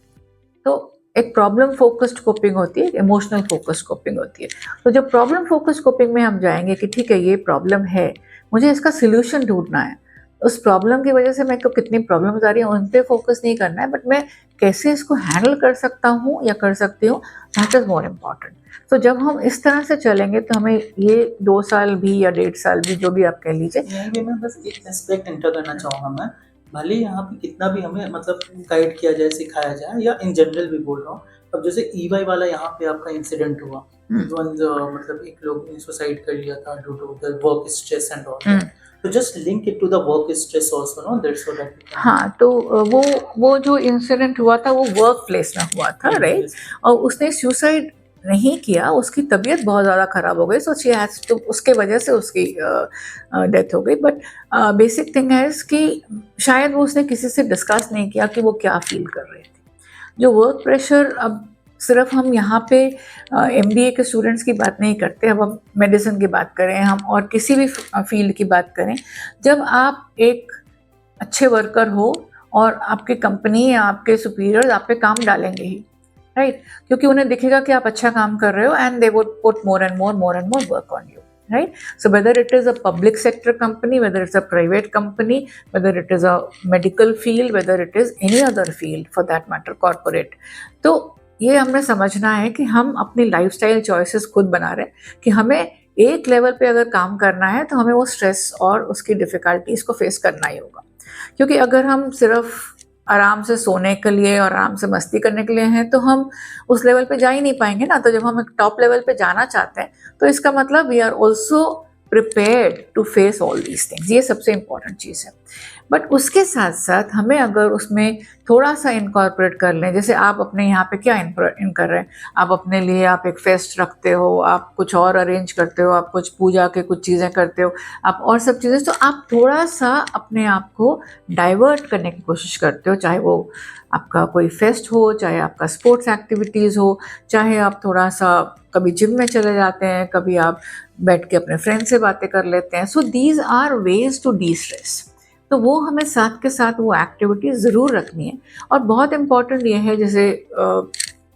तो एक प्रॉब्लम फोकस्ड कोपिंग होती है, इमोशनल फोकस्ड कोपिंग होती है। तो जब प्रॉब्लम फोकस्ड कोपिंग में हम जाएंगे कि ठीक है ये प्रॉब्लम है, मुझे इसका सल्यूशन ढूंढना है, उस प्रॉब्लम की वजह से मेरे को कितनी प्रॉब्लम्स आ रही हैं उन पे फोकस नहीं करना है, बट मैं कैसे इसको हैंडल कर सकता हूँ या कर सकती हूँ, दैट इज़ मोर इम्पॉर्टेंट। तो जब हम इस तरह से चलेंगे तो हमें ये 2 साल भी या 1.5 साल भी, जो भी आप कह लीजिए। यहीं पे मैं बस एक एस्पेक्ट एंटर करना चाहूँगा मैं, भले ही यहाँ पे कितना भी हमें मतलब गाइड किया जाए, सिखाया जाए, या इन जनरल भी बोल रहा हूँ। अब जैसे ईवाई वाला यहाँ पे आपका इंसिडेंट हुआ, मतलब एक लोग ने सुसाइड कर लिया था due to the work stress and all that. तो just link it to the work stress also, no that's so that हाँ, तो वो जो इंसिडेंट हुआ था वो वर्क प्लेस में हुआ था, राइट? और उसने सुसाइड नहीं किया, उसकी तबीयत बहुत ज़्यादा ख़राब हो गई, सो शी हैज़ टू, उसके वजह से उसकी डेथ हो गई। बट बेसिक थिंग है कि शायद वो उसने किसी से डिस्कस नहीं किया कि वो क्या फील कर रहे थे। जो वर्क प्रेशर, अब सिर्फ हम यहाँ पे MBA के स्टूडेंट्स की बात नहीं करते, अब हम मेडिसिन की बात करें, हम और किसी भी फील्ड की बात करें, जब आप एक अच्छे वर्कर हो और आपकी कंपनी या आपके सुपीरियर्स आप पे काम डालेंगे ही, राइट? क्योंकि उन्हें दिखेगा कि आप अच्छा काम कर रहे हो, and they would put more and more work on you, right? So whether it is a public sector company, whether it's a private company, whether it is a medical field, whether it is any other field for that matter, corporate, तो ये हमें समझना है कि हम अपनी lifestyle choices खुद बना रहे हैं, कि हमें एक लेवल पे अगर काम करना है तो हमें वो स्ट्रेस और उसकी डिफ़िकल्टीज को फेस करना ही होगा। क्योंकि अगर हम सिर्फ आराम से सोने के लिए और आराम से मस्ती करने के लिए हैं तो हम उस लेवल पे जा ही नहीं पाएंगे ना। तो जब हम एक टॉप लेवल पे जाना चाहते हैं तो इसका मतलब we are also prepared to face all these things, ये सबसे इम्पॉर्टेंट चीज़ है। बट उसके साथ साथ हमें अगर उसमें थोड़ा सा इनकॉर्पोरेट कर लें, जैसे आप अपने यहाँ पे क्या इन कर रहे हैं, आप अपने लिए आप एक फेस्ट रखते हो, आप कुछ और अरेंज करते हो, आप कुछ पूजा के कुछ चीज़ें करते हो, आप और सब चीज़ें, तो आप थोड़ा सा अपने आप को डाइवर्ट करने की कोशिश करते हो, चाहे वो आपका कोई फेस्ट हो, चाहे आपका स्पोर्ट्स एक्टिविटीज़ हो, चाहे आप थोड़ा सा कभी जिम में चले जाते हैं, कभी आप बैठ के अपने फ्रेंड से बातें कर लेते हैं। So these are ways to destress. तो वो हमें साथ के साथ वो एक्टिविटी ज़रूर रखनी है। और बहुत इम्पॉर्टेंट ये है, जैसे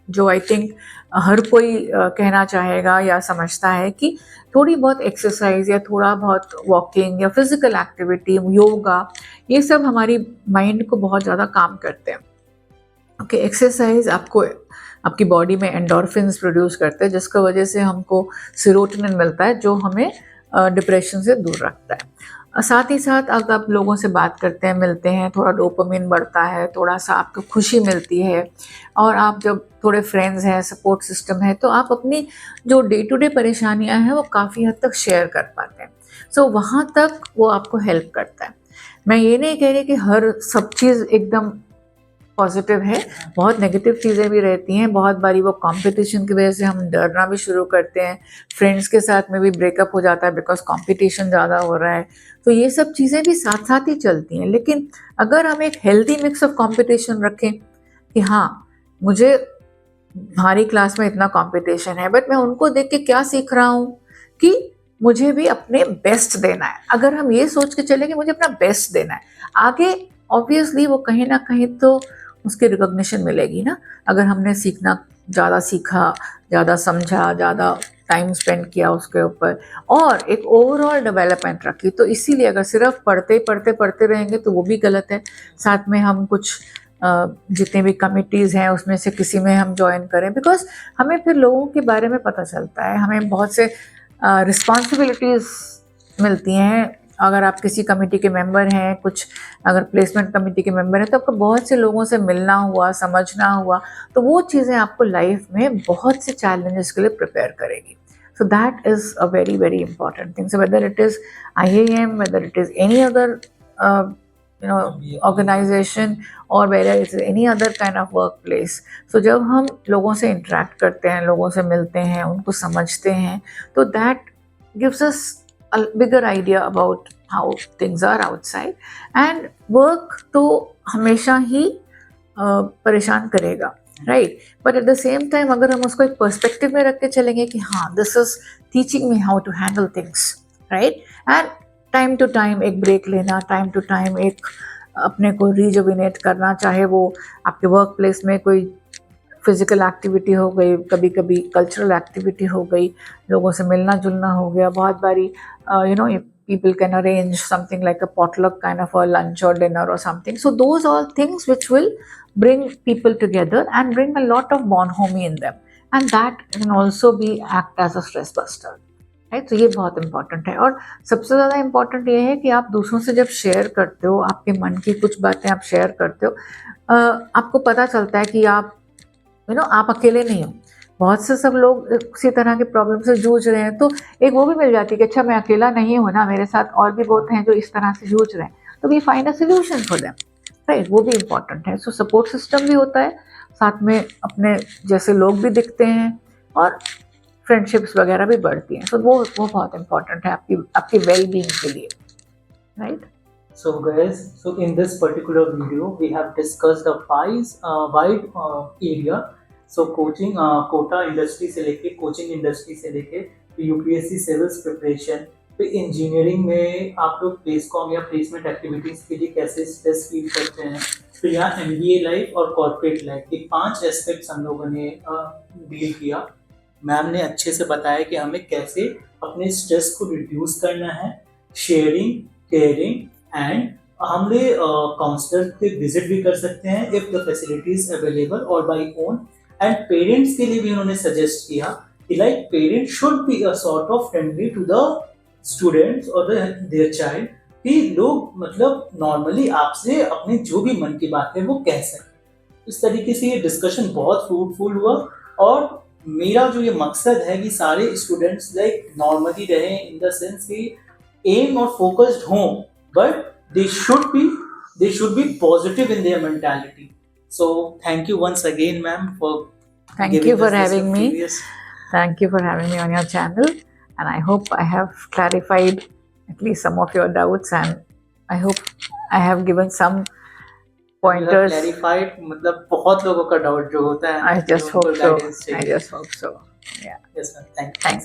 जो आई थिंक हर कोई कहना चाहेगा या समझता है, कि थोड़ी बहुत एक्सरसाइज या थोड़ा बहुत वॉकिंग या फिजिकल एक्टिविटी, योगा, ये सब हमारी माइंड को बहुत ज़्यादा काम करते हैं। ओके, एक्सरसाइज आपको आपकी बॉडी में एंडोर्फिन्स प्रोड्यूस करते हैं, जिसकी वजह से हमको सेरोटोनिन मिलता है, जो हमें डिप्रेशन से दूर रखता है। साथ ही साथ अगर आप लोगों से बात करते हैं, मिलते हैं, थोड़ा डोपामिन बढ़ता है, थोड़ा सा आपको खुशी मिलती है, और आप जब थोड़े फ्रेंड्स हैं, सपोर्ट सिस्टम है, तो आप अपनी जो डे टू डे परेशानियां हैं वो काफ़ी हद तक शेयर कर पाते हैं। सो वहाँ तक वो आपको हेल्प करता है। मैं ये नहीं कह रही कि हर सब चीज़ एकदम पॉजिटिव है, बहुत नेगेटिव चीज़ें भी रहती हैं। बहुत बारी वो कंपटीशन की वजह से हम डरना भी शुरू करते हैं, फ्रेंड्स के साथ में भी ब्रेकअप हो जाता है बिकॉज कंपटीशन ज़्यादा हो रहा है। तो ये सब चीज़ें भी साथ साथ ही चलती हैं। लेकिन अगर हम एक हेल्दी मिक्स ऑफ कंपटीशन रखें कि हाँ, मुझे हमारी क्लास में इतना कंपटीशन है, बट मैं उनको देख के क्या सीख रहा हूँ कि मुझे भी अपने बेस्ट देना है। अगर हम ये सोच के चले कि मुझे अपना बेस्ट देना है, आगे ऑब्वियसली वो कहीं ना कहीं तो उसकी रिकॉग्निशन मिलेगी ना। अगर हमने ज़्यादा सीखा, ज़्यादा समझा, ज़्यादा टाइम स्पेंड किया उसके ऊपर, और एक ओवरऑल डेवलपमेंट रखी, तो इसीलिए अगर सिर्फ पढ़ते रहेंगे तो वो भी गलत है। साथ में हम कुछ जितने भी कमिटीज़ हैं उसमें से किसी में हम ज्वाइन करें, बिकॉज हमें फिर लोगों के बारे में पता चलता है, हमें बहुत से रिस्पॉन्सिबिलिटीज़ मिलती हैं। अगर आप किसी कमेटी के मेंबर हैं, कुछ अगर प्लेसमेंट कमेटी के मेंबर हैं, तो आपको बहुत से लोगों से मिलना हुआ, समझना हुआ, तो वो चीज़ें आपको लाइफ में बहुत से चैलेंजेस के लिए प्रिपेयर करेगी। So that is a very very important thing. So whether it is IIM, whether it is any other organisation, और whether it is any other kind of work place, so जब हम लोगों से interact करते हैं, लोगों से मिलते हैं, उनको समझते हैं, तो that gives us a bigger idea about how things are outside. And work तो हमेशा ही परेशान करेगा, right? But at the same time अगर हम उसको एक पर्सपेक्टिव में रख के चलेंगे कि हाँ, this is teaching me how to handle things, right? And time to time एक ब्रेक लेना, टाइम टू टाइम एक अपने को रिजुविनेट करना, चाहे वो आपके वर्क प्लेस में कोई फिज़िकल एक्टिविटी हो गई, कभी कभी कल्चरल एक्टिविटी हो गई, लोगों से मिलना जुलना हो गया। बहुत बारी people can arrange something like a potluck kind of a lunch or dinner or something. So those are things which will bring people together and bring a lot of bonhomie in them, and that can also be act as a stress buster, right. तो ये बहुत important है। और सबसे ज़्यादा important ये है कि आप दूसरों से जब शेयर करते हो, आपके मन की कुछ बातें आप शेयर करते हो, आपको पता चलता है कि आप आप अकेले नहीं हो। बहुत से सब लोग उसी तरह के प्रॉब्लम से जूझ रहे हैं, तो एक वो भी मिल जाती है कि अच्छा मैं अकेला नहीं हूँ ना, मेरे साथ और भी बहुत हैं जो इस तरह से जूझ रहे हैं, तो we find a solution for them, right. वो भी इम्पॉर्टेंट है। सो सपोर्ट सिस्टम भी होता है, साथ में अपने जैसे लोग भी दिखते हैं और फ्रेंडशिप्स वगैरह भी बढ़ती हैं। तो वो बहुत इम्पॉर्टेंट है आपकी वेल बीइंग के लिए, right. So guys, so in this particular video we have discussed a wide area. So coaching Kota industry से लेके कोचिंग इंडस्ट्री से लेके यूपीएससी सिविल्स प्रिपरेशन पे इंजीनियरिंग में आप लोग प्लेसकॉम या प्लेसमेंट एक्टिविटीज के लिए कैसे स्ट्रेस फील करते हैं, तो यहाँ एमबीए लाइफ और कॉर्पोरेट लाइफ के 5 एस्पेक्ट्स हम लोगों ने डील किया। मैम ने अच्छे से बताया कि हमें कैसे अपने स्ट्रेस को रिड्यूस करना है, शेयरिंग, केयरिंग एंड हमने काउंसलर के विजिट भी कर सकते हैं इफ द फैसिलिटीज अवेलेबल और बाय ओन। एंड पेरेंट्स के लिए भी उन्होंने सजेस्ट किया कि like parents should be a sort of friendly to the students और देयर चाइल्ड, कि लोग मतलब नॉर्मली आपसे अपने जो भी मन की बात है वो कह सकें। इस तरीके से ये डिस्कशन बहुत फ्रूटफुल हुआ और मेरा जो ये मकसद है कि सारे स्टूडेंट्स लाइक नॉर्मली रहें इन द सेंस कि एम और फोकस्ड हों, but they should be positive in their mentality. So thank you once again, ma'am, for Thank giving you for us this having me. experience. Thank you for having me on your channel, and I hope I have clarified at least some of your doubts, and I hope I have given some pointers. Clarified मतलब बहुत लोगों का doubt जो होता है, I just hope so. I just hope so. Yeah. Yes, ma'am. Thank you. Thanks.